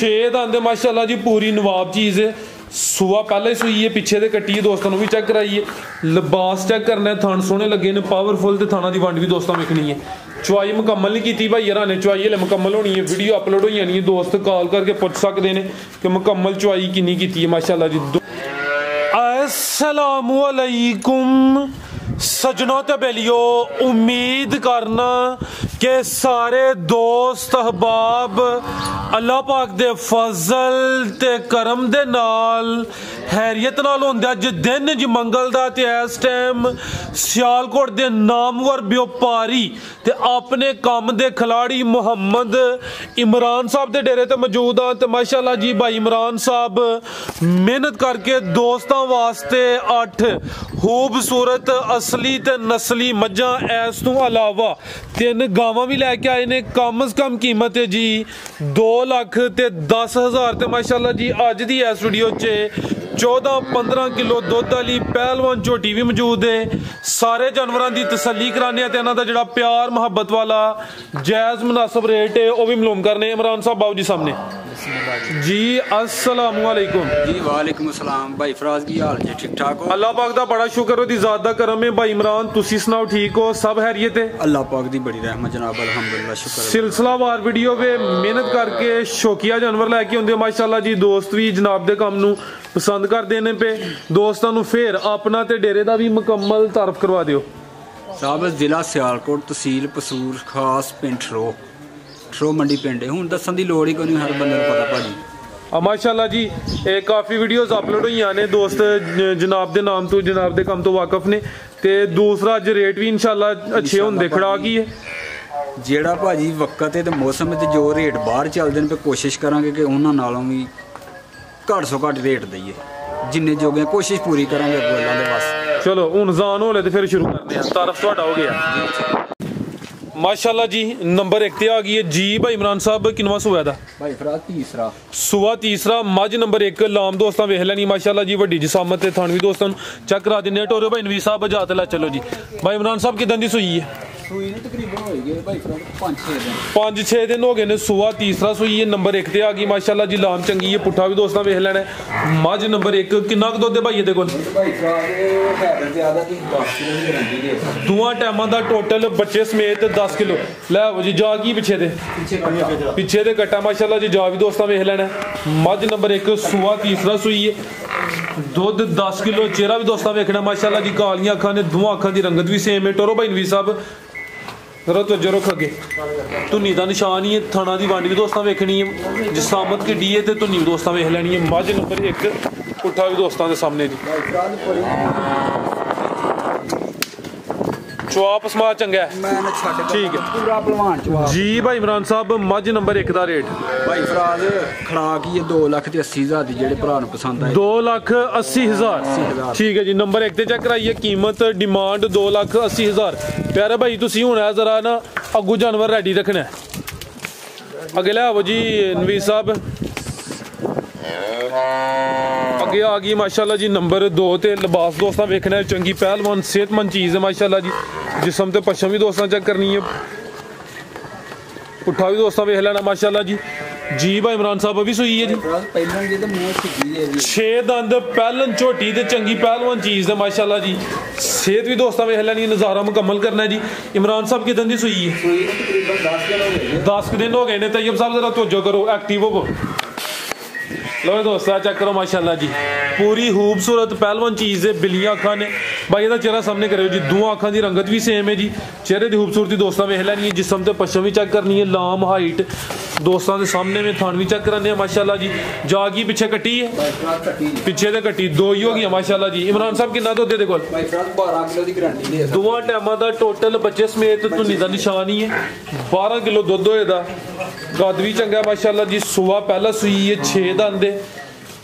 6 दंद माशाल्लाह जी, पूरी नवाब चीज़ है। सूआ पहले सूई है, पिछे दे कट्टी है, दोस्तों भी चेक कराइए। लिबास चेक करना है, थन सोहने लगे ने, पावरफुल ते थाना दी वंड भी दोस्तों वेखनी है। चुआई मुकम्मल नहीं की भाई यार ने, चुआई हले मुकम्मल होनी है, वीडियो अपलोड हो जानी है, दोस्त कॉल करके पूछ सकते हैं कि मुकम्मल चुआई किन्नी की है माशाल्लाह जी। अस्सलामु अलैकुम सजनों ते बेलियो, उम्मीद करना कि सारे दोस्त अहबाब अल्लाह पाक दे फजल ते करम दे नाल हैरियत नाल होंदे। अज दिन ज मंगल दा ते इस टाइम सियालकोट दे नामवर व्यापारी ते अपने काम दे खिलाड़ी मुहम्मद इमरान साहब दे डेरे ते मौजूद हाँ। ते माशाल्लाह जी भाई इमरान साहब मेहनत करके दोस्तों वास्ते 8 खूबसूरत असली ते नस्ली मज्जां इस तों अलावा 3 गावां भी लैके आए ने। कम से कम कीमत है जी 2,10,000 ते माशाल्लाह जी अज दी इस वीडियो च 14-15 किलो दुध वाली पहलवान झोटी भी मौजूद है। सारे जानवरों की तसल्ली कराने ते इन्हां दा जिहड़ा प्यार मुहब्बत वाला जायज़ मुनासिब रेट है वह भी मालूम करने। इमरान साहब बाबू जी सामने जी, अस्सलामु अलैकुम जी। वालेकुम अस्सलाम भाई फराज की हाल जी, ठीक ठाक हो? अल्लाह पाक दा बड़ा शुक्र हो, दी ज़ात दा करम है। भाई इमरान तुसी सुनाओ, ठीक हो? सब हैरियत है? अल्लाह पाक दी बड़ी रहमत जनाब, अल्हम्दुलिल्लाह शुक्र। सिलसिलावार वीडियो पे मेहनत करके शौकिया जानवर लैके आउंदे माशाल्लाह जी। दोस्त भी जनाब दे काम नूं पसंद करदे ने पे। दोस्तां नूं फिर अपना ते डेरे दा भी मुकम्मल तारफ करवा दिओ। साहब जिला सियालकोट, तहसील पसूर, खास पिंड ठरो मंडी पिंड है। हुण दस्सण दी लोड़ ही कोई नहीं, हर बंदे नूं पता भाजी। माशाल्लाह जी काफ़ी वीडियोज़ अपलोड हुई ने, दोस्त जनाब दे नाम तो जनाब दे काम तो वाकफ ने। ते दूसरा अज रेट भी इंशाल्लाह अच्छे होंदे खड़ा की है। जेड़ा भाजी वक्त है तो मौसम है जो रेट बाहर चलते हैं, पे कोशिश करांगे कि उन्हां नालों भी घट सो घट रेट दईए, जिन्ने जोगे कोशिश पूरी करांगे अल्लाह दे वास्ते। चलो हुण जान होले तो फिर शुरू करते हैं। तारफ तुहाडा हो गया माशाल्लाह जी। नंबर 1 ते आ गई है जी भाई इमरान साहब, किनवा सूआ दा? भाई फराज तीसरा सूआ तीसरा, मज नंबर 1 लाम दोस्तां वेख लैनी माशाल्लाह जी। वड्डी जिसामत ते थान भी दोस्तां चेक करा दिन्ने। टोरे भाई नवी साहब जात ला चलो जी। भाई इमरान साहब किदां दी सूई है? सूई ने तकरीबन हो गए भाई फराज 5-6 दिन हो गए ने। सूआ तीसरा सूई है, नंबर 1 ते आ गई माशाल्लाह जी। लाम चंगी है, पुट्ठा भी दोस्तां वेख लैना। मज नंबर 1 किन्ना क दुध है भाई इहदे कोल? भाई फराज है ज्यादा कि 10 किलो दी गारंटी है। दोवां टाइमां दा टोटल बच्चे समेत 10 किलो। लै जी जा की पिछे दे कट्टा माशाल्लाह जी, जा भी दोस्तां वेख लैना। मज नंबर 1 सूआ तीसरा सूई है, दुध 10 किलो। चेहरा भी दोस्तां वेखना माशाल्लाह जी, कालियां अखां ने, दोवां अखां दी रंगत भी सेम है। टोरो भाई नवी साहब जरा तो रुख अगे, धुनी का निशान ही है। थाना की वंड भी दोस्तां वेखनी है, जिसामत किड्डी है तो धुनी भी दोस्तां वेख लैनी है। मज नंबर 1 पुट्ठा भी दोस्तां दे सामने जी। चुआप समा चंगा है, ठीक है पूरा पहलवान चुआ जी। भाई इमरान साहब मज नंबर 1 का रेट? भाई फराज खड़ाक ही 2,80,000 दी, जेड़े भरा पसंद आए 2,80,000 ठीक है जी। नंबर 1 ते चेक कराइए, कीमत डिमांड 2,80,000। प्यारे भाई तुसी हुण जरा ना अगू जानवर रेडी रखना है। अगे ले आओ जी नवी साहब, अगे आ गई माशाल्लाह जी नंबर 2 ते लिबास दोस्तां वेखना है। चंगी पहलवान सेहतमंद चीज़ है माशाल्लाह जी। जिसम ते पश्चिम भी दोस्तां चेक करनी है, पुट्ठा भी दोस्तां वेख लेना माशाल्लाह जी। जी भाई इमरान साहब अभी सूई है जी। 6 दंद पहलन झोटी ते चंगी पहलवान चीज़ है माशाल्लाह जी। सेहत भी दोस्तां वेख लैनी, नज़ारा मुकम्मल करना है जी। इमरान साहब कितने दी सूई है? 10 दिन हो गए ने। तैयब साहब जरा तवज्जो करो, एक्टिव हो। लो दोस्तों चेक करो माशाल्लाह जी, पूरी खूबसूरत पहलवान चीज़ है। बिलियां अखां ने भाई, ਇਹਦਾ चेहरा सामने करो जी। दोवां अखां दी रंगत भी सेम है जी। चेहरे की खूबसूरती दोस्तों वेख लैनी है। जिसम ते पश्चिम भी चेक करनी है, लाम हाइट दोस्तों के सामने में थान भी चेक कराने माशाल्लाह जी। जागी पिछे कट्टी है, पिछे ते कट्टी 2 ही हो गई माशाल्लाह जी। इमरान साहब कितना दुध दे कोल? 12 किलो दी गारंटी है। दोवां टाइमां दा टोटल बच्चे समेत धुनी का निशान ही है। 12 किलो दुध होएदा, कद भी चंगा माशाल्लाह जी। सूआ पहला सूई है, 6 दंद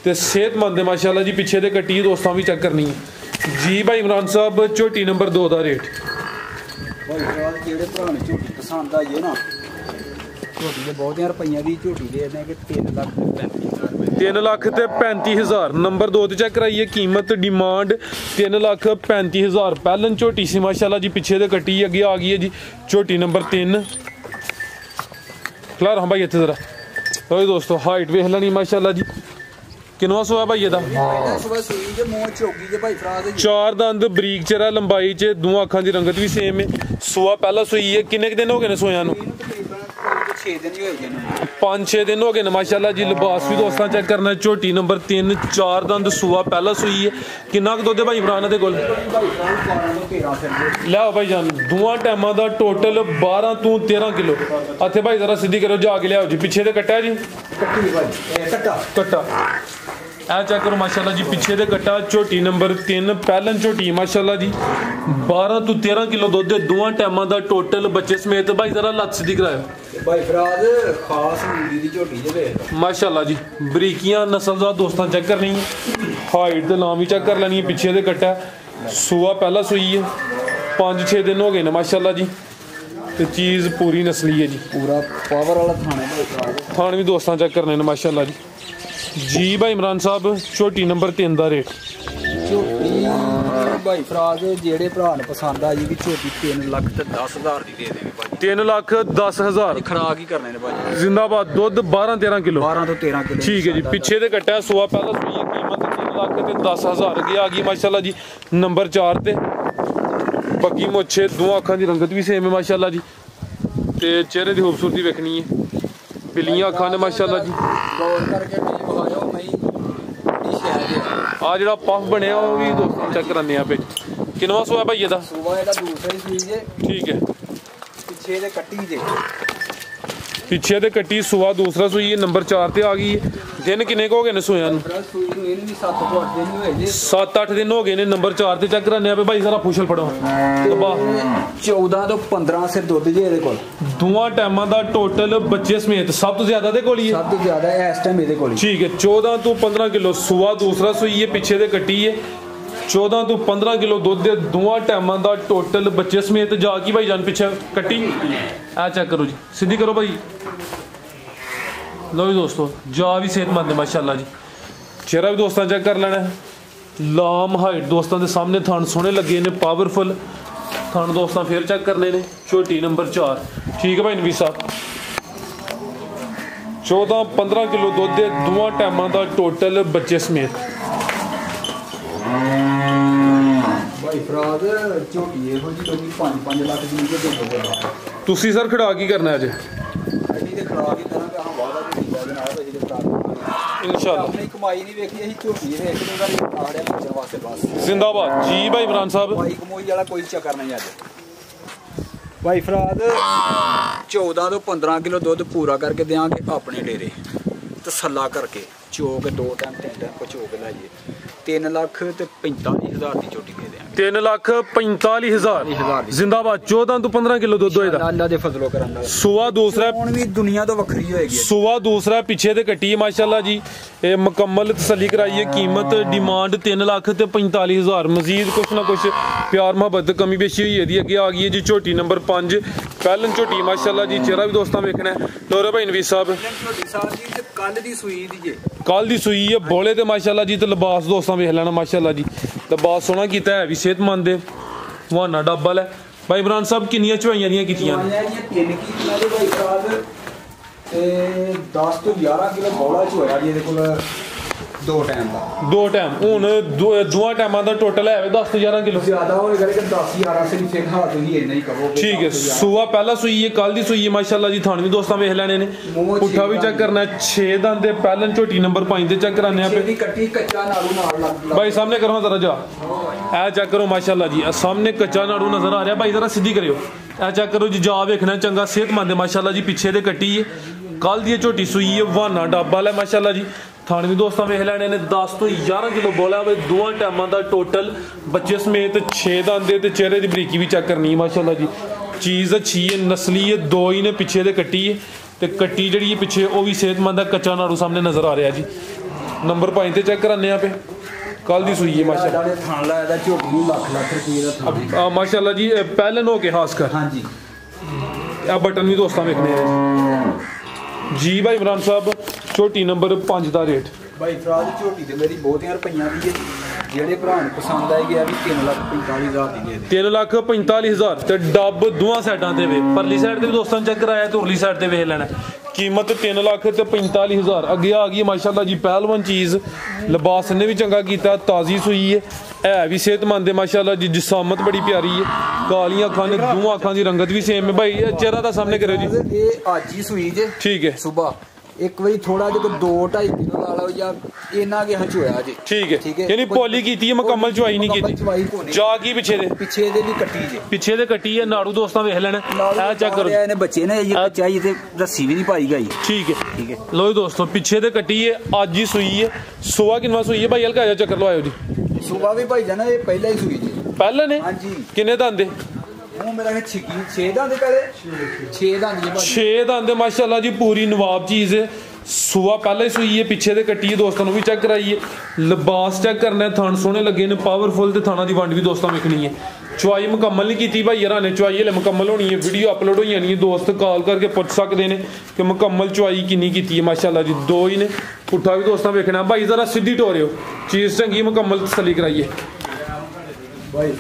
ते सेहतमंद है माशाल्लाह जी। पिछे ते कट्टी दोस्तां भी चेक करनी है जी। भाई इमरान साहब झोटी नंबर 2 का रेट? भाई जेड़े भरा ने झोटी पसंद आई है ना, झोटी दे बहुत रुपइया दी झोटी दे देने कि 3,35,000। नंबर 2 चेक कराइए, कीमत डिमांड 3,35,000। पहलन झोटी सी माशाल्लाह जी। पिछे ते कट्टी अगे आ गई है जी। झोटी नंबर 3 खिलार हाँ भाई इतने जरा ਓਏ ਦੋਸਤੋ ਹਾਈਟ ਵੇਖ ਲੈਣੀ ਮਾਸ਼ਾਅੱਲਾ ਜੀ। ਕਿੰਨਵਾ ਸੋਇਆ ਭਾਈ ਇਹਦਾ? ਸੁਬਾ ਸੂਈ ਜੇ ਮੂੰਹ ਚੋਗੀ ਜੇ ਭਾਈ ਫਰਾਜ਼ ਚਾਰ ਦੰਦ ਬਰੀਕ ਚਿਹਰਾ ਲੰਬਾਈ ਚ ਦੋਵਾਂ ਅੱਖਾਂ ਦੀ ਰੰਗਤ ਵੀ ਸੇਮ ਹੈ। ਸੋਆ ਪਹਿਲਾ ਸੂਈ ਹੈ। ਕਿੰਨੇ ਕੁ ਦਿਨ ਹੋ ਗਏ ਨੇ ਸੋਇਆਂ ਨੂੰ? 6 ਦਿਨ ਹੀ ਹੋਏ ਜੀ ਇਹਨੂੰ। 5-6 ਦਿਨ ਹੋ ਗਏ ਨੇ ਮਾਸ਼ਾਅੱਲਾ ਜੀ। ਲਿਬਾਸ ਵੀ ਦੋਸਤਾਂ ਚੈੱਕ ਕਰਨਾ। ਝੋਟੀ ਨੰਬਰ 3 ਚਾਰ ਦੰਦ ਸੋਆ ਪਹਿਲਾ ਸੂਈ ਹੈ। ਕਿੰਨਾ ਕੁ ਦੁੱਧ ਹੈ ਭਾਈ ਇਮਰਾਨ ਦੇ ਕੋਲ? ਲਿਆਓ ਭਾਈ ਜਾਨ ਦੋਵਾਂ ਟਾਈਮਾਂ ਦਾ ਟੋਟਲ 12 ਤੋਂ 13 ਕਿਲੋ। ਇੱਥੇ ਭਾਈ ਜ਼ਰਾ ਸਿੱਧੀ ਕਰੋ ਜਾ ਕੇ ਲਿਆਓ ਜੀ। ਪਿੱਛੇ ਤੇ ਕੱਟਿਆ ਜੀ, ਕੱਟਾ ਇਹ ਚੈੱਕ ਕਰੋ ਮਾਸ਼ਾਅੱਲਾ ਜੀ। ਪਿੱਛੇ ਦੇ ਕੱਟਾ ਝੋਟੀ ਨੰਬਰ 3 ਪਹਿਲਨ ਝੋਟੀ ਮਾਸ਼ਾਅੱਲਾ ਜੀ। 12 ਤੋਂ 13 ਕਿਲੋ ਦੁੱਧ ਦੇ ਦੋਵਾਂ ਟਾਈਮਾਂ ਦਾ ਟੋਟਲ ਬੱਚੇ ਸਮੇਤ। ਭਾਈ ਜ਼ਰਾ ਲੱਤ ਸਿੱਧੀ ਕਰਾਇਓ ਭਾਈ ਫਰਾਜ਼ ਖਾਸ ਮੂਲੀ ਦੀ ਝੋਟੀ ਜੇ ਵੇਖ ਮਾਸ਼ਾਅੱਲਾ ਜੀ। ਬਰੀਕੀਆਂ ਨਸਲ ਦਾ ਦੋਸਤਾਂ ਚੈੱਕ ਕਰਨੀ ਹੈ। ਹਾਈਟ ਤੇ ਨਾਮ ਵੀ ਚੈੱਕ ਕਰ ਲੈਣੀ ਹੈ। ਪਿੱਛੇ ਦੇ ਕੱਟਾ ਸੂਆ ਪਹਿਲਾ ਸੂਈ ਹੈ। 5-6 ਦਿਨ ਹੋ ਗਏ ਨੇ ਮਾਸ਼ਾਅੱਲਾ ਜੀ। ਤੇ ਚੀਜ਼ ਪੂਰੀ ਨਸਲੀ ਹੈ ਜੀ। ਪੂਰਾ ਪਾਵਰ ਵਾਲਾ ਥਾਣਾ ਭਾਈ ਫਰਾਜ਼। ਥਾਣ ਵੀ ਦੋਸਤਾਂ ਚੈੱਕ ਕਰਨੇ ਨੇ ਮਾਸ਼ਾਅੱਲਾ ਜੀ। ਜੀ ਭਾਈ ਇਮਰਾਨ ਸਾਹਿਬ ਝੋਟੀ ਨੰਬਰ 3 ਦਾ ਰੇਟ? ਝੋਟੀ ਭਾਈ ਫਰਾਜ਼ ਜਿਹੜੇ ਭਰਾ ਨੂੰ ਪਸੰਦ ਆ ਜੀ ਵੀ ਝੋਟੀ 3,10,000 ਦੀ ਦੇ ਦੇਵੇ ਭਾਈ। 3,10,000 ਖਰਾਕ ਹੀ ਕਰਨੇ ਨੇ ਭਾਈ। ਜ਼ਿੰਦਾਬਾਦ। ਦੁੱਧ 12-13 ਕਿਲੋ। 12 ਤੋਂ 13 ਕਿਲੋ ਠੀਕ ਹੈ ਜੀ। ਪਿੱਛੇ ਦੇ ਕੱਟਿਆ ਸੋਆ ਪਹਿਲਾ ਸੂਈ ਹੈ। ਕੀਮਤ 3,10,000 ਦੀ ਆ ਗਈ ਮਾਸ਼ਾਅੱਲਾ ਜੀ। ਨੰਬਰ 4 ਤੇ ਬੱਗੀ ਮੁੱਛੇ ਦੋਵਾਂ ਅੱਖਾਂ ਦੀ ਰੰਗਤ ਵੀ ਸੇਮ ਹੈ ਮਾਸ਼ਾਅੱਲਾ ਜੀ। ਤੇ ਚਿਹਰੇ ਦੀ ਖੂਬਸੂਰਤੀ ਵੇਖਣੀ ਹੈ। ਬਿੱਲੀਆਂ ਅੱਖਾਂ ਨੇ ਮਾਸ਼ਾਅੱਲਾ ਜੀ। ਗੌਰ ਕਰਕੇ ਵੀ ਵਿਖਾਇਓ ਮੈਂ ਆ ਜਿਹੜਾ ਪਫ ਬਣਿਆ ਉਹ ਵੀ ਦੋਸਤੋ ਚੈੱਕ ਕਰਾਂਦੇ ਆ ਪੇ। ਕਿੰਨਵਾ ਸੋਇਆ ਭਾਈ ਇਹਦਾ? ਸੂਬਾ ਇਹਦਾ ਦੂਸਰੀ ਸੂਈ ਜੇ। ਠੀਕ ਹੈ। ਪਿੱਛੇ ਦੇ ਕੱਟੀ ਜੇ। ਪਿੱਛੇ ਤੇ ਕੱਟੀ ਸੂਆ ਦੂਸਰਾ ਸੂਈ ਹੈ। ਨੰਬਰ 4 ਤੇ ਆ ਗਈ ਹੈ। ਦਿਨ ਕਿੰਨੇ ਕੁ ਹੋ ਗਏ ਨੇ ਸੋਇਆਂ ਨੂੰ? ਸੂਈ ਨੂੰ ਇਹਨੂੰ ਵੀ 7 ਤੋਂ 8 ਦਿਨ ਹੀ ਹੋਏ ਜੇ। 7-8 ਦਿਨ ਹੋ ਗਏ ਨੇ। ਨੰਬਰ 4 ਤੇ ਚੈੱਕ ਕਰਾਂਦੇ ਆ ਪੇ ਭਾਈ ਜ਼ਰਾ ਪੁੱਛਲ ਫੜੋ। 14 ਤੋਂ 15 ਸਿਰ ਦੁੱਧ ਜੇ ਇਹਦੇ ਕੋਲ। ਦੋਵਾਂ ਟਾਈਮਾਂ ਦਾ ਟੋਟਲ ਬੱਚੇ ਸਮੇਤ ਸਭ ਤੋਂ ਜ਼ਿਆਦਾ ਦੇ ਕੋਲ ਹੀ ਹੈ। ਸਭ ਤੋਂ ਜ਼ਿਆਦਾ ਇਸ ਟਾਈਮ ਇਹਦੇ ਕੋਲ। ਠੀਕ ਹੈ। 14 ਤੋਂ 15 ਕਿਲੋ ਸੂਆ ਦੂਸਰਾ ਸੂਈ ਹੈ। ਪਿੱਛੇ ਦੇ ਕੱਟੀ ਹੈ। 14 ਤੋਂ 15 ਕਿਲੋ ਦੁੱਧ ਦੇ ਦੋਵਾਂ ਟਾਈਮਾਂ ਦਾ ਟੋਟਲ ਬੱਚੇ ਸਮੇਤ ਜਾ ਕੀ ਭਾਈ ਜਾਨ ਪਿੱਛੇ ਕੱਟੀ ਆ ਚੈੱਕ ਕਰੋ ਜੀ। ਸਿੱਧੀ ਕਰੋ ਭਾਈ। ਲਓ ਵੀ ਦੋਸਤੋ ਜਾ ਵੀ ਸਿਹਤਮੰਦ ਹੈ ਮਾਸ਼ਾਅੱਲਾ ਜੀ। ਚਿਹਰਾ ਵੀ ਦੋਸਤਾਂ ਚੈੱਕ ਕਰ ਲੈਣਾ। ਲਾਮ ਹਾਈਟ ਦੋਸਤਾਂ ਦੇ ਸਾਹਮਣੇ ਥਣ ਸੋਹਣੇ ਲੱਗੇ ਨੇ। ਪਾਵਰਫੁਲ ਥਣ ਦੋਸਤਾਂ ਫੇਰ ਚੈੱਕ ਕਰਨੇ ਨੇ। ਝੋਟੀ ਨੰਬਰ 4 ਠੀਕ ਹੈ ਭਾਈ ਨਵੀਰ ਸਾਹਿਬ। 14-15 ਕਿਲੋ ਦੁੱਧ ਦੇ ਦੋਵਾਂ ਟਾਈਮਾਂ ਦਾ ਟੋਟਲ ਬੱਚੇ ਸਮੇਤ। ਭਾਈ ਫਰਾਜ਼ ਝੋਟੀ ਇਹੋ ਜੀ ਕੋਈ 5-5 ਲੱਖ ਦੀ ਦੇ ਦੇਗਾ। ਤੁਸੀਂ ਸਰ ਖੜਾ ਕੀ ਕਰਨਾ ਅੱਜ? ਅਸੀਂ ਤੇ ਖੜਾ ਕੇ ਕਰਾਂਗੇ। ਹਾਂ ਵਾਦਾ ਦੀ ਵਾਦਾ ਨਾਲ ਅਸੀਂ ਤੇ ਖੜਾ ਇਨਸ਼ਾਅੱਲਾ। ਆਪਣੀ ਕਮਾਈ ਨਹੀਂ ਵੇਖੀ ਅਸੀਂ ਝੋਟੀ ਦੇ ਇੱਕ ਦੋ ਵਾਰੀ ਆੜਿਆ ਬੱਚਿਆਂ ਵਾਸਤੇ ਬਸ। ਜ਼ਿੰਦਾਬਾਦ ਜੀ ਭਾਈ ਇਮਰਾਨ ਸਾਹਿਬ। ਕਮਾਈ ਕਮੋਈ ਵਾਲਾ ਕੋਈ ਚੱਕਰ ਨਹੀਂ ਅੱਜ। ਭਾਈ ਫਰਾਜ਼ 14 ਤੋਂ 15 ਕਿਲੋ ਦੁੱਧ ਪੂਰਾ ਕਰਕੇ ਦਿਆਂਗੇ ਆਪਣੇ ਡੇਰੇ ਤਸੱਲਾ ਕਰਕੇ। ਚੋ ਕੇ 2 ਟਾਈਮ 3 ਟਾਈਮ ਪਚੋ ਕੇ ਲੈ ਜਾਈਏ। 3,45,000 ਦੀ ਝੋਟੀ ਦੇ ਦਿਆਂਗੇ। 3,45,000 ਜ਼ਿੰਦਾਬਾਦ। 14 ਤੋਂ 15 ਕਿਲੋ ਦੁੱਧ ਹੋਏਗਾ। ਅੱਲਾ ਦੇ ਫਜ਼ਲੋ ਕਰਨ ਦਾ ਸੂਆ ਦੂਸਰਾ ਹੁਣ ਵੀ ਦੁਨੀਆ ਤੋਂ ਵੱਖਰੀ ਹੋਏਗੀ। ਸੂਆ ਦੂਸਰਾ ਪਿੱਛੇ ਤੇ ਕੱਟੀ ਹੈ ਮਾਸ਼ਾਅੱਲਾ ਜੀ। ਇਹ ਮੁਕੰਮਲ ਤਸੱਲੀ ਕਰਾਈ ਹੈ। ਕੀਮਤ ਡਿਮਾਂਡ 3,45,000। ਮਜ਼ੀਦ ਕੁਛ ਨਾ ਕੁਛ ਪਿਆਰ ਮੁਹੱਬਤ ਕਮੀ ਬੇਸ਼ੀ ਹੋਈ ਇਹਦੀ ਅੱਗੇ ਆ ਗਈ ਹੈ ਜੀ। ਝੋਟੀ ਨੰਬਰ 5 ਪਹਿਲਨ ਝੋਟੀ ਮਾਸ਼ਾਅੱਲਾ ਜੀ। ਚਿਹਰਾ ਵੀ ਦੋਸਤਾਂ ਵੇਖਣਾ। ਲੋਰੇ ਭਾਈ ਨਵੀਰ ਸਾਹਿਬ ਝੋਟੀ ਸਾਹਿਬ ਜੀ ਤੇ ਕੱਲ ਦੀ ਸੂਈ ਦੀ ਜੇ। ਕੱਲ ਦੀ ਸੂਈ ਹੈ। ਬੋਲੇ ਤੇ ਮਾਸ਼ਾਅੱਲਾ ਜੀ। ਤੇ ਲਿਬਾਸ ਦੋਸਤਾਂ ਵੇਖ ਲੈਣਾ ਮਾਸ਼ਾਅੱਲਾ ਜੀ। ਲਿਬਾਸ ਸੋਹਣਾ ਕੀਤਾ ਹੈ ਵੀ ਸਿਹਤਮੰਦ ਹੈ। ਵਾਨਾ ਡੱਬਲ ਹੈ। ਭਾਈ ਇਮਰਾਨ ਸਾਹਿਬ ਕਿੰਨੀਆਂ ਚਵਾਈਆਂ ਦੀਆਂ ਕੀਤੀਆਂ? 3 ਕੀਤੀਆਂ ਦੇ ਭਾਈ ਫਰਾਜ਼ ਤੇ 10 ਤੋਂ 11 ਕਿਲੋ ਬੋਲਾ ਚ ਹੋਇਆ ਜੀ ਇਹਦੇ ਕੋਲ 2 ਟਾਈਮ ਦਾ। 2 ਟਾਈਮ ਹੁਣ ਦੋਵਾਂ ਟਾਈਮਾਂ ਦਾ ਟੋਟਲ ਹੈ 10 ਤੋਂ 11 ਕਿਲੋ। ਜ਼ਿਆਦਾ ਹੋਏਗਾ ਕਿ 10-11 ਸੇ ਵੀ ਫਿਰ ਹਾਲ ਤੁਸੀਂ ਇੰਨਾ ਹੀ ਕਹੋਗੇ। ਠੀਕ ਹੈ। ਸੂਆ ਪਹਿਲਾ ਸੂਈ ਹੈ। ਕੱਲ ਦੀ ਸੂਈ ਹੈ ਮਾਸ਼ਾਅੱਲਾ ਜੀ। ਥਾਣ ਵੀ ਦੋਸਤਾਂ ਵੇਖ ਲੈਣੇ ਨੇ। ਪੁੱਠਾ ਵੀ ਚੈੱਕ ਕਰਨਾ। 6 ਦੰਦ ਦੇ ਪਹਿਲਨ ਝੋਟੀ ਨੰਬਰ 5 ਤੇ ਚੈੱਕ ਕਰਾਣੇ ਆ। ਇਹਦੀ ਕੱਟੀ ਕੱਚਾ ਨਾੜੂ ਨਾਲ ਲੱਗ ਭਾਈ ਸਾਹਮਣੇ ਕਰੋ ਜ਼ਰਾ ਜਾ। ਇਹ ਚੈੱਕ ਕਰੋ ਮਾਸ਼ਾਅੱਲਾ ਜੀ। ਸਾਹਮਣੇ ਕੱਚਾ ਨਾੜੂ ਨਜ਼ਰ ਆ ਰਿਹਾ। ਭਾਈ ਜ਼ਰਾ ਸਿੱਧੀ ਕਰਿਓ। ਇਹ ਚੈੱਕ ਕਰੋ ਜੀ। ਜਾ ਵੇਖਣਾ ਚੰਗਾ ਸਿਹਤਮੰਦ ਹੈ ਮਾਸ਼ਾਅੱਲਾ ਜੀ। ਪਿੱਛੇ ਦੇ ਕੱਟੀ ਹੈ। ਕੱਲ ਦੀ ਝੋਟੀ ਸੂਈ ਹੈ। ਵਾਨਾ ਡੱਬਲ ਹੈ ਮਾਸ਼ਾਅੱਲਾ ਜੀ। ਥਾਣ ਵੀ ਦੋਸਤਾਂ ਵੇਖ ਲੈਣੇ ਨੇ। 10 ਤੋਂ 11 ਕਿਲੋ ਬੋਲਾ ਵੇ ਦੋਵਾਂ ਟਾਈਮਾਂ ਦਾ ਟੋਟਲ ਬੱਚੇ ਸਮੇਤ। 6 ਦੰਦ ਦੇ ਤੇ ਚਿਹਰੇ ਦੀ ਬਰੀਕੀ ਵੀ ਚੈੱਕ ਕਰਨੀ ਹੈ ਮਾਸ਼ਾਅੱਲਾ ਜੀ। ਚੀਜ਼ ਅੱਛੀ ਹੈ। ਨਸਲੀ ਹੈ। 2 ਹੀ ਨੇ ਪਿੱਛੇ ਦੇ ਕੱਟੀ ਹੈ। ਤੇ ਕੱਟੀ ਜਿਹੜੀ ਹੈ ਪਿੱਛੇ ਉਹ ਵੀ ਸਿਹਤਮੰਦ ਹੈ। ਕੱਚਾ ਨਾੜੂ ਸਾਹਮਣੇ ਨਜ਼ਰ ਆ ਰਿਹਾ ਜੀ। ਨੰਬਰ 5 ਤੇ ਚੈੱਕ ਕਰਾਨੇ ਆ ਪੇ। ਕੱਲ ਦੀ ਸੂਈ ਹੈ ਮਾਸ਼ਾਅੱਲਾ। ਥਾਣ ਲਾਇਆ ਦਾ ਝੋਟੀ ਨੂੰ ਲੱਖ ਰੁਪਏ ਦਾ ਥਾਣ ਮਾਸ਼ਾਅੱਲਾ ਜੀ। ਪਹਿਲਨ ਹੋ ਕੇ ਖਾਸ ਕਰ ਹਾਂਜੀ। ਆ ਬਟਨ ਵੀ ਦੋਸਤਾਂ ਵੇਖਣੇ ਆ ਜੀ। ਭਾਈ ਇਮਰਾਨ ਸਾਹਿਬ ਝੋਟੀ ਨੰਬਰ 5 ਦਾ ਰੇਟ? ਭਾਈ ਫਰਾਜ਼ ਝੋਟੀ ਤੇ ਮੇਰੀ ਬਹੁਤੀਆਂ ਰੁਪਈਆਂ ਦੀ ਹੈ। ਜਿਹੜੇ ਭਰਾ ਨੂੰ ਪਸੰਦ ਆਏਗੀ ਆ ਵੀ 3,45,000 ਦੀ ਦੇ ਦੇ। 3,45,000 ਤੇ ਡੱਬ ਦੋਵਾਂ ਸਾਈਡਾਂ ਤੇ ਵੇ। ਪਰਲੀ ਸਾਈਡ ਤੇ ਵੀ ਦੋਸਤਾਂ ਚੈੱਕ ਕਰਾਇਆ ਤੇ ਉਰਲੀ ਸਾਈਡ ਤੇ ਵੇਖ ਲੈਣਾ। कीमत 3,45,000। अगे आ गई माशाल्लाह जी पहलवान चीज़, लिबास ने भी चंगा किया, ताज़ी सूई है भी सेहतमंद है माशाल्लाह जी। जिसामत बड़ी प्यारी है, कालियां अखां ने, दूं अखां की रंगत भी सेम है। भाई चेहरा दा सामने करो जी। ये आज ही सूई जे, ठीक है। सुबह एक बारी थोड़ा जो 2-2.5 किलो ला लो या इना के हचोया जी। ठीक है, यानी पॉली की है, मुकम्मल चवाई नहीं की। जा की पिछे दे भी कट्टी जे, पिछे दे कट्टी है। नाड़ू दोस्तों वेख लेना, ए चेक करो इन्हें बच्चे ने ये चाहिए ते रस्सी भी नहीं पाई गई। ठीक है लो दोस्तों, पिछे दे कट्टी है, आज ही सूई है। सुबह किनवा सूई है भाई? हल्का जा चक्कर लो आयो जी। सुबह भी भाई जाना ये पहला ही सूई जी। पहले ने? हां जी। किन्ने दंद दे? वो मेरा 6 दंद पहले 6 दंद जी। 6 दंद माशाल्लाह जी, पूरी नवाब चीज है। सुबह पहले ही सूई है, पिछे दे कट्टी है। दोस्तों भी चेक कराइए, लिबास चेक करना है, थन सोहने लगे ने, पावरफुल ते थाना दी वंड भी दोस्तों वेखनी है। चवाई मुकम्मल नहीं की भाई यार ने, चवाई हले मुकम्मल होनी है, वीडियो अपलोड हो जानी है। दोस्त कॉल करके पूछ सकते हैं कि मुकम्मल चवाई किन्नी की है माशाल्लाह जी। 2 ही ने, पुट्ठा भी दोस्तों वेखना भाई, जरा सीधी टोरियो, चीज़ चंगी मुकम्मल तसली कराइए। नहीं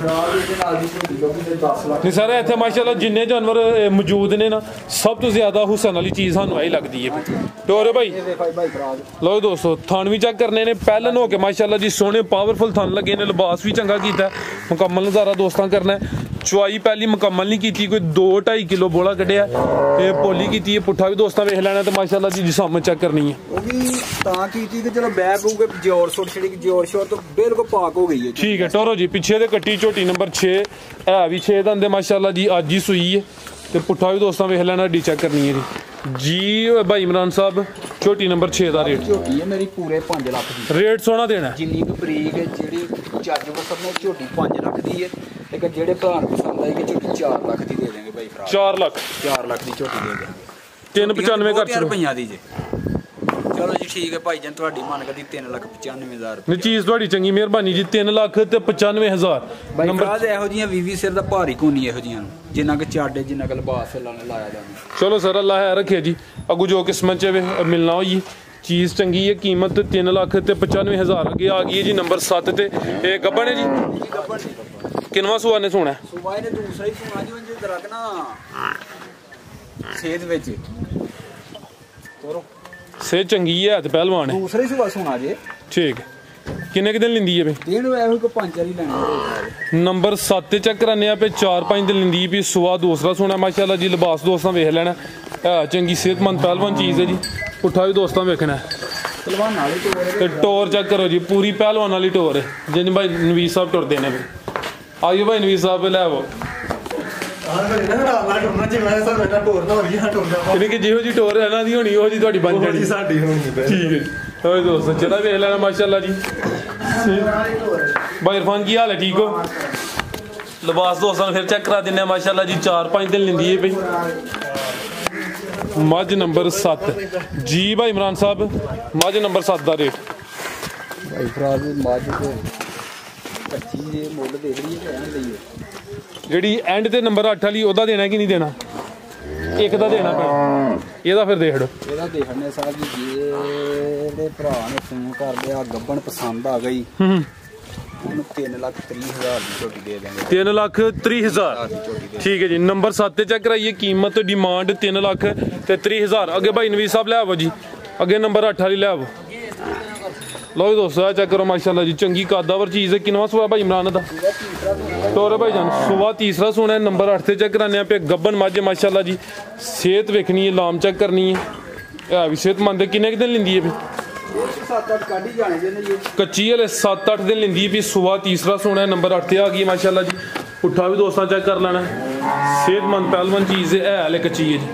सर इतने माशाल्लाह जिन्ने जानवर मौजूद ने ना, सब तो ज्यादा हुसन वाली चीज़ सानू यही लगती है। टोरे भाई लो दोस्तों, थन भी चेक करने ने, पहलन हो के माशाल्लाह जी सोने पावरफुल थन लगे ने, लिबास भी चंगा किया, मुकम्मल नज़ारा दोस्तों करना है। चवाई पहली मुकम्मल नहीं की, कोई 2-2.5 किलो बोला कढ़िया, पोली की है। पुट्ठा भी दोस्तों वेख लेना, तो माशाल्लाह जी जिसामत चेक करनी है। वो भी तां की कि चलो बैक हो गए, जोर शोर छड़ी जोर शोर तो बिल्कुल पाक हो गई है। ठीक है टोरो जी, पीछे दे कट्टी झोटी नंबर 6 है भी 6 दंद माशाल्लाह जी, अज ही सूई है। तो पुट्ठा भी दोस्तों वेख लेना, डी चेक करनी है जी। भाई इमरान साहब झोटी नंबर 6 का रेट? झोटी है मेरी पूरे 5 लाख दी। रेट सोना देना जिन्नी भी बरीक है, जी जज वसम ने झोटी 5 लाख दी है, लेकिन जेडे भरा पसंद आएगी झोटी 4 लाख की दे देंगे भाई। 4 लाख 4 लाख की झोटी दे देंगे। 395 कर रुपया दी जे। चलो जी ठीक है भाई जान, थोड़ी मन करदी 3,95,000। नहीं चीज़ थोड़ी चंगी, मेहरबानी जी। 3,95,000 नंबर एहो जियां 20 सिर दा भारी कोनी एहो जियां जिन्ना के चाडे जिन्ना के लिबास लाया जाना। चलो सर अल्लाह है रखे जी, अगू जो किस्मत च मिलना होई चीज़ चंगी है। कीमत 3,95,000। अगे आ गई है जी नंबर 7 ते। ये गब्बन है जी, किनवा सुआ ने सोना है? सुबह ने दूसरा ही सुना जी, वंजे दरकना सेहत विच तोरो सेहत चंगी है ते पहलवान है। दूसरा ही सुबह सुना जे। ठीक है, किन्ने दिन लिंदी है भाई? दिन एहो को 5 ही लेना। नंबर 7 ते चेक कराने पे 4-5 दिन लिंदी भी। सुबह दूसरा सोना माशाल्लाह जी, लिबास दोस्तों वेख लेना, चंगी सेहतमंद पहलवान चीज़ है जी। पुट्ठा भी दोस्तों वेखना है, पहलवान वाली तो टोर चेक करो जी, पूरी पहलवान वाली टोर है जिन भाई नवीस साहब टुर देने भाई। आइयो भाई नवीस साहब लै वो जिहो जी टोर है ना दी होनी ओह जी थोड़ी बन जानी साडी होनी। ठीक है ओए दोस्तों, चला वेख लेना माशाल्लाह जी। भाई इरफान की हाल है? ठीक हो? लिबास दोस्तों फिर चेक करा दिने माशाल्लाह जी। 4-5 दिन लिंदी है भाई। मज नंबर 7 जी भाई इमरान साहब, मज नंबर 7 का रेट? भाई फराज मज को कच्ची जे मुੱਲ देख रही है ਜਿਹੜੀ ਐਂਡ ਤੇ ਨੰਬਰ 8 ਵਾਲੀ ਉਹਦਾ ਦੇਣਾ ਕਿ ਨਹੀਂ ਦੇਣਾ? ਇੱਕ ਦਾ ਦੇਣਾ ਪੈਣਾ, ਇਹਦਾ ਫਿਰ ਦੇਖ ਲਓ। ਇਹਦਾ ਦੇਖਣੇ ਸਾਹਿਬ ਜੀ, ਜਿਹੜੇ ਭਰਾ ਨੇ ਫੋਨ ਕਰਦੇ ਆ ਗੱਬਣ ਪਸੰਦ ਆ ਗਈ, ਉਹਨੂੰ 3,30,000 ਦੀ ਝੋਟੀ ਦੇ ਦੇਣਗੇ। 3,30,000 ਠੀਕ ਹੈ ਜੀ। ਨੰਬਰ 7 ਤੇ ਚੈੱਕ ਕਰਾਈਏ, ਕੀਮਤ ਡਿਮਾਂਡ 3,30,000। ਅੱਗੇ ਭਾਈ ਨਵੀਦ ਸਾਹਿਬ ਲੈ ਆਵੋ ਜੀ, ਅੱਗੇ ਨੰਬਰ 8 ਵਾਲੀ ਲੈ ਆਵੋ। लो दोस्तों चेक करो माशाल्लाह जी, चंगी कादावर चीज़ है। किनवा सुबह भाई इमरान दा टोरे भाई जान? सुबह तीसरा सोना है। नंबर 8 से चेक कराने पे गब्बन मज माशाल्लाह जी। सेहत वेखनी है, लाम चेक करनी है भी सेहतमंद है। किन्ने दिन लिंदी है भी? 7-8 कच्ची हले 7-8 दिन लिंदी भी। सुबह तीसरा सोना है, नंबर 8 आ गई माशाल्लाह जी। पुट्ठा भी दोस्तों चेक कर लेना, सेहतमंद पहलवान चीज़ है हले कच्ची है जी।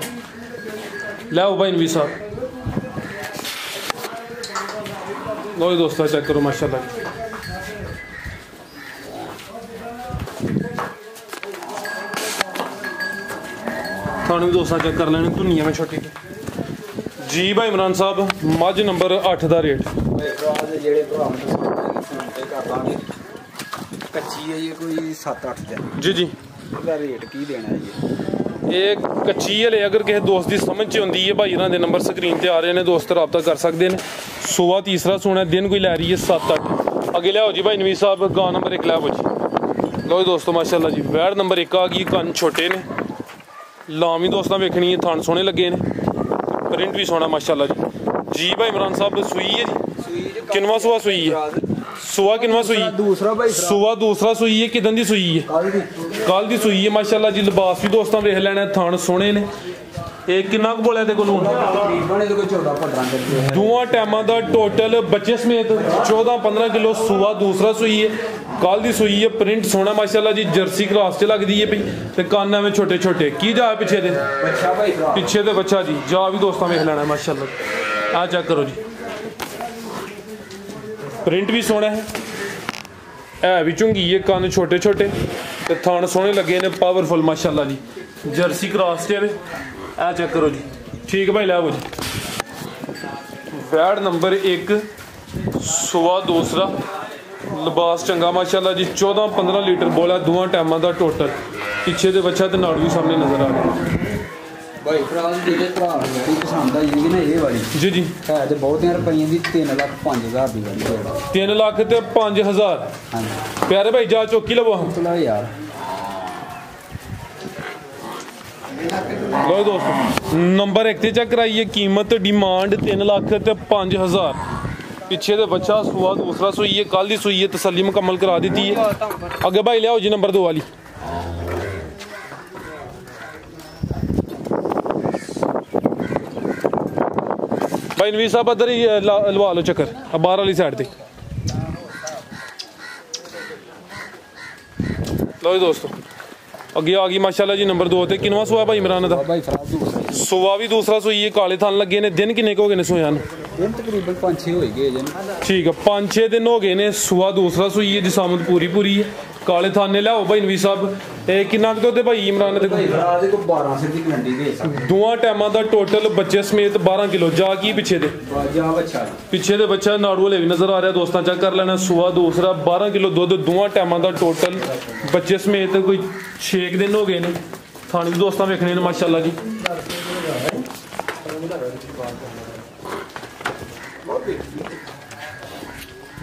लै भाई नवी साहब लो दोस्तों चेक करो माशाल्लाह। थाने भी दोस्तों चेक कर लेने, धुनिया में छोटी जी। भाई इमरान साहब मज नंबर 8 का रेट? कच्ची है ये कोई 7-8 दिन जी जी। रेट की देना है ये कच्ची हले अगर किसी दोस्त की समझ च आती है, भाई इन्होंने नंबर स्क्रीन पर आ रहे हैं, दोस्त रबता कर सकते हैं। सुबह तीसरा सोना, दिन कोई लै रही है 7-8। अगे लियाओ जी भाई नवीद साहब, गां नंबर 1 लियाओ जी। लो दोस्तों माशाल्लाह जी, वैड़ नंबर 1 आ गई। कन छोटे ने, लाम भी दोस्तों वेखनी है, थान सोहने लगे ने। प्रिंट भी सोना माशाल्लाह जी भाई इमरान साहब सूई है जी किनवा सुआ सूई है सुआ किनवा सूई दूसरा भाई सुआ दूसरा सूई है किदन दी सूई है कल दी सूई है माशाल्लाह जी लिबास भी दोस्तों वेख लेना थान सोहने ने ਇਹ ਕਿੰਨਾ ਕੁ ਬੋਲਿਆ ਤੇ ਕੋਲੋਂ ਤਕਰੀਬਨ ਇਹਦੇ ਕੋਈ 14-15 ਕਰਦੇ ਦੋਵਾਂ ਟਾਈਮਾਂ ਦਾ ਟੋਟਲ ਬੱਚੇ ਸਮੇਤ 14-15 ਕਿਲੋ ਸੂਆ ਦੂਸਰਾ ਸੂਈ ਹੈ ਕੱਲ ਦੀ ਸੂਈ ਹੈ ਪ੍ਰਿੰਟ ਸੋਹਣਾ ਮਾਸ਼ਾਅੱਲਾ ਜੀ ਜਰਸੀ ਕ੍ਰਾਸ ਚ ਲੱਗਦੀ ਹੈ ਪਈ ਤੇ ਕੰਨ ਐਵੇਂ ਛੋਟੇ ਛੋਟੇ ਕੀ ਜਾ ਪਿੱਛੇ ਦੇ ਬੱਚਾ ਭਾਈ ਪਿੱਛੇ ਦੇ ਬੱਚਾ ਜੀ ਜਾ ਵੀ ਦੋਸਤਾਂ ਵੇਖ ਲੈਣਾ ਮਾਸ਼ਾਅੱਲਾ ਆ ਚੈੱਕ ਕਰੋ ਜੀ ਪ੍ਰਿੰਟ ਵੀ ਸੋਹਣਾ ਹੈ ਵੀ ਝੁੰਗੀ ਹੈ ਕੰਨ ਛੋਟੇ ਛੋਟੇ ਤੇ ਥਣ ਸੋਹਣੇ ਲੱਗੇ ਨੇ ਪਾਵਰਫੁਲ ਮਾਸ਼ਾਅੱਲਾ ਜੀ ਜਰਸੀ ਕ੍ਰਾਸ ਤੇ ਆ ਚੈੱਕ ਕਰੋ ਜੀ ਠੀਕ ਭਾਈ ਲੈ ਆਵੋ ਜੀ ਵੈੜ ਨੰਬਰ 1 ਸੁਆ ਦੂਸਰਾ ਲਿਬਾਸ ਚੰਗਾ ਮਾਸ਼ਾਅੱਲਾ ਜੀ 14-15 ਲੀਟਰ ਬੋਲਾ ਦੋਵਾਂ ਟਾਈਮਾਂ ਦਾ ਟੋਟਲ ਪਿੱਛੇ ਦੇ ਬੱਚਾ ਤੇ ਨਾੜ ਵੀ ਸਾਹਮਣੇ ਨਜ਼ਰ ਆ ਰਿਹਾ ਭਾਈ ਫਰਾਜ਼ ਜਿਹੜੇ ਭਰਾ ਨੂੰ ਪਸੰਦ ਆਈ ਨਾ ਇਹ ਵਾਲੀ ਜੀ ਜੀ ਹੈ ਤੇ ਬਹੁਤਿਆਂ ਰੁਪਈਆਂ ਦੀ 3,05,000 ਦੀ ਵਾਲੀ 3 ਲੱਖ ਤੇ 5,000 ਹਾਂਜੀ ਪਿਆਰੇ ਭਾਈ ਜਾ ਚੌਕੀ ਲਵੋ ਚਲਾ ਯਾਰ ਲੋ ਦੋਸਤੋ ਨੰਬਰ 1 ਤੇ ਚੈੱਕ ਕਰਾਈਏ ਕੀਮਤ ਡਿਮਾਂਡ 3 ਲੱਖ ਤੇ 5,000 ਪਿੱਛੇ ਦੇ ਬੱਚਾ ਸੁਆ ਦੂਸਰਾ ਸੂਈ ਹੈ ਕੱਲ ਦੀ ਸੂਈ ਹੈ ਤਸੱਲੀ ਮੁਕੰਮਲ ਕਰਾ ਦਿੱਤੀ ਹੈ ਅੱਗੇ ਭਾਈ ਲਿਆਓ ਜੀ ਨੰਬਰ 2 ਵਾਲੀ ਭਾਈ ਨਵੀਰ ਸਾਹਿਬ ਇੱਧਰ ਹੀ ਲਵਾ ਲਓ ਚੱਕਰ ਆ ਬਾਹਰ ਵਾਲੀ ਸਾਈਡ ਤੇ ਲੋ ਦੋਸਤੋ ਅੱਗੇ ਆ ਗਈ ਮਾਸ਼ਾਅੱਲਾ ਜੀ ਨੰਬਰ 2 ਤੇ ਕਿਨਵਾ ਸੂਆ ਭਾਈ ਇਮਰਾਨ ਦਾ ਭਾਈ ਫਰਾਜ਼ ਦੂਸਰਾ ਸੁਆ ਵੀ ਦੂਸਰਾ ਸੂਈ ਹੈ ਕਾਲੇ ਥਣ ਲੱਗੇ ਨੇ ਦਿਨ ਕਿੰਨੇ ਕੁ ਹੋ ਗਏ ਨੇ ਸੂਆਂ ਨੂੰ ਦਿਨ ਤਕਰੀਬਨ 5-6 ਹੋਈ ਗਏ ਜਨ ਠੀਕ ਹੈ 5-6 ਦਿਨ ਹੋ ਗਏ ਨੇ ਸੁਆ ਦੂਸਰਾ ਸੂਈ ਹੈ ਜਿਸਾਮਤ ਪੂਰੀ ਹੈ ਕਾਲੇ ਥਾਨੇ ਲਿਆਓ ਭਾਈ ਨਵੀਰ ਸਾਹਿਬ ਇਹ ਕਿੰਨਾ ਕੁ ਦੁੱਧ ਹੈ ਭਾਈ ਇਮਰਾਨ ਦੇ ਭਾਈ ਫਰਾਜ਼ ਦੇ ਕੋਲ 12 ਸਿਰ ਦੀ ਗਰੰਟੀ ਦੇ ਸਕਦੇ ਦੋਵਾਂ ਟਾਈਮਾਂ ਦਾ ਟੋਟਲ ਬੱਚੇ ਸਮੇਤ 12 ਕਿਲੋ ਜਾ ਕੀ ਪਿੱਛੇ ਦੇ ਬਾਜਾ ਬੱਚਾ ਪਿੱਛੇ ਦੇ ਬੱਚਾ ਨਾੜੂ ਵਾਲੇ ਵੀ ਨਜ਼ਰ ਆ ਰਿਹਾ ਦੋਸਤਾਂ ਚੈੱਕ ਕਰ ਲੈਣਾ ਸੁਆ ਦੂਸਰਾ 12 ਕਿਲੋ ਦੁੱਧ ਦੋਵਾਂ ਟਾਈਮਾਂ ਦਾ ਟੋਟਲ ਬੱਚੇ ਸਮੇਤ ਕੋਈ 6 ਦਿਨ ਹੋ ਗਏ ਨੇ ਥਾਣੀ ਵੀ ਦੋਸਤਾਂ ਵੇਖਣੇ ਨੇ ਮਾਸ਼ਾਅੱਲਾ ਜੀ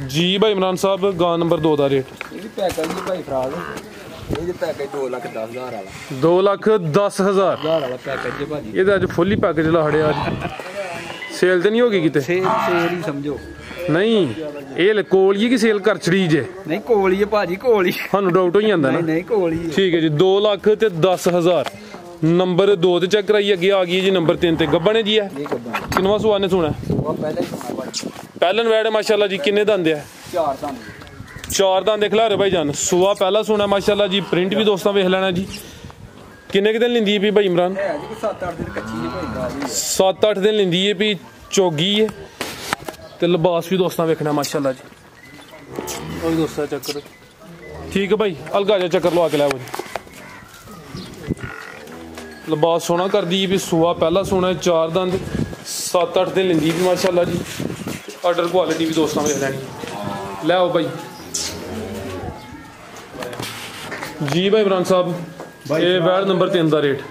ਜੀ ਭਾਈ ਇਮਰਾਨ ਸਾਹਿਬ ਗਾਂ ਨੰਬਰ 2 ਦਾ ਰੇਟ ਇਹ ਵੀ ਪੈਕੇਜ ਜੀ ਭਾਈ ਫਰਾਜ਼ ਇਹ ਜੇ ਪੈਕੇਜ 2,10,000 ਵਾਲਾ 2,10,000 ਵਾਲਾ ਪੈਕੇਜ ਜੀ ਭਾਜੀ ਇਹਦਾ ਅੱਜ ਫੁੱਲੀ ਪੈਕੇਜ ਲਾੜਿਆ ਅੱਜ ਸੇਲ ਤੇ ਨਹੀਂ ਹੋ ਗਈ ਕਿਤੇ ਸੇਲ ਹੀ ਸਮਝੋ ਨਹੀਂ ਇਹ ਕੋਲ ਹੀ ਕਿ ਸੇਲ ਕਰ ਛੜੀ ਜੇ ਨਹੀਂ ਕੋਲ ਹੀ ਹੈ ਭਾਜੀ ਕੋਲ ਹੀ ਸਾਨੂੰ ਡਾਊਟ ਹੋ ਜਾਂਦਾ ਨਾ ਨਹੀਂ ਕੋਲ ਹੀ ਠੀਕ ਹੈ ਜੀ 2,10,000 ਨੰਬਰ 2 ਤੇ ਚੈੱਕ ਕਰਾਈ ਅੱਗੇ ਆ ਗਈ ਜੀ ਨੰਬਰ 3 ਤੇ ਗੱਬਣੇ ਜੀ ਹੈ ਕਿੰਨਵਾ ਸੁਆ ਨੇ ਸੁਣਾ ਉਹ ਪਹਿਲਾਂ ਹੀ ਸੁਣਾ ਭਾਜੀ ਪਹਿਲਨ ਵੈੜ ਮਾਸ਼ਾਅੱਲਾ ਜੀ ਕਿੰਨੇ ਦੰਦ ਆ 4 ਦੰਦ 4 ਦੰਦ ਦੇਖ ਲਾ ਰੇ ਭਾਈ ਜਾਨ ਸੁਆ ਪਹਿਲਾ ਸੁਣਾ ਮਾਸ਼ਾਅੱਲਾ ਜੀ ਪ੍ਰਿੰਟ ਵੀ ਦੋਸਤਾਂ ਵੇਖ ਲੈਣਾ ਜੀ ਕਿੰਨੇ ਕਿ ਦਿਨ ਲੈਂਦੀ ਹੈ ਵੀ ਭਾਈ ਇਮਰਾਨ ਹੈ ਜੀ 7-8 ਦਿਨ ਕੱਚੀ ਹੈ ਭਾਈ 7-8 ਦਿਨ ਲੈਂਦੀ ਹੈ ਵੀ ਚੋਗੀ ਹੈ ਤੇ ਲਿਬਾਸ ਵੀ ਦੋਸਤਾਂ ਵੇਖਣਾ ਮਾਸ਼ਾਅੱਲਾ ਜੀ ਉਹ ਦੋਸਤਾਂ ਚੱਕਰ ਠੀਕ ਹੈ ਭਾਈ ਅਲਗਾ ਜਾ ਚੱਕਰ ਲਵਾ ਕੇ ਲੈ ਆਵੋ ਜੀ ਲਿਬਾਸ ਸੋਹਣਾ ਕਰਦੀ ਵੀ ਸੁਆ ਪਹਿਲਾ ਸੋਹਣਾ 4 ਦੰਦ 7-8 ਦਿਨ ਲੈਂਦੀ ਵੀ ਮਾਸ਼ਾਅੱਲਾ ਜੀ ਆਰਡਰ ਕੁਆਲਿਟੀ ਵੀ ਦੋਸਤਾਂ ਵੇਖ ਲੈਣੀ ਲੈ ਆਓ ਭਾਈ ਜੀ ਭਾਈ ਇਮਰਾਨ ਸਾਹਿਬ ਇਹ ਵੈੜ ਨੰਬਰ 3 ਦਾ ਰੇਟ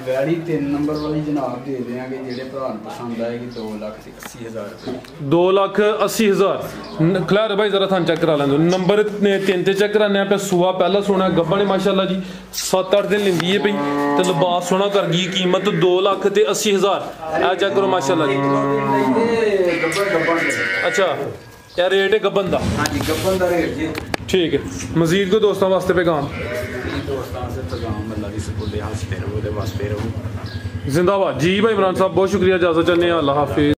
ਵੈੜੀ 3 ਨੰਬਰ ਵਾਲੀ ਜਨਾਬ ਦੇ ਦੇਾਂਗੇ ਜਿਹੜੇ ਭਰਾ ਨੂੰ ਪਸੰਦ ਆਏਗੀ 2,80,000 ਰੁਪਏ 2,80,000 ਖਲਾਰ ਭਾਈ ਜ਼ਰਾ ਤੁਹਾਨੂੰ ਚੈੱਕ ਕਰਾ ਲੈਂਦੇ ਨੰਬਰ 3 ਤੇ ਚੈੱਕ ਕਰਾਣੇ ਆ ਸੁਆ ਪਹਿਲਾ ਸੋਹਣਾ ਗੱਬਾ ਨੇ ਮਾਸ਼ਾਅੱਲਾ ਜੀ 7-8 ਦਿਨ ਲੈਂਦੀ ਹੈ ਪਈ ਤੇ ਲਿਬਾਸ ਸੋਹਣਾ ਕਰ ਗਈ ਕੀਮਤ 2,80,000 ਆ ਚੈੱਕ ਕਰੋ ਮਾਸ਼ਾਅੱਲਾ ਜੀ ਅੱਛਾ ਯਾਰ ਰੇਟ ਹੈ ਗੱਬਨ ਦਾ ਹਾਂਜੀ ਗੱਬਨ ਦਾ ਰੇਟ ਜੀ ਠੀਕ ਹੈ ਮਜ਼ੀਦ ਕੋ ਦੋਸਤਾਂ ਵਾਸਤੇ ਪੈਗਾਮ ਦੋਸਤਾਂ ਵਾਸਤੇ ਪੈਗਾਮ ਅੱਲਾ ਦੀ ਸਪੁਰਦੇ ਹੱਥ ਫੇਰੋ ਉਹਦੇ ਵਾਸਤੇ ਰਹੋ जिंदाबाद जी भाई इमरान साहब बहुत शुक्रिया इजाजत चाहते हैं अल्लाह हाफिज।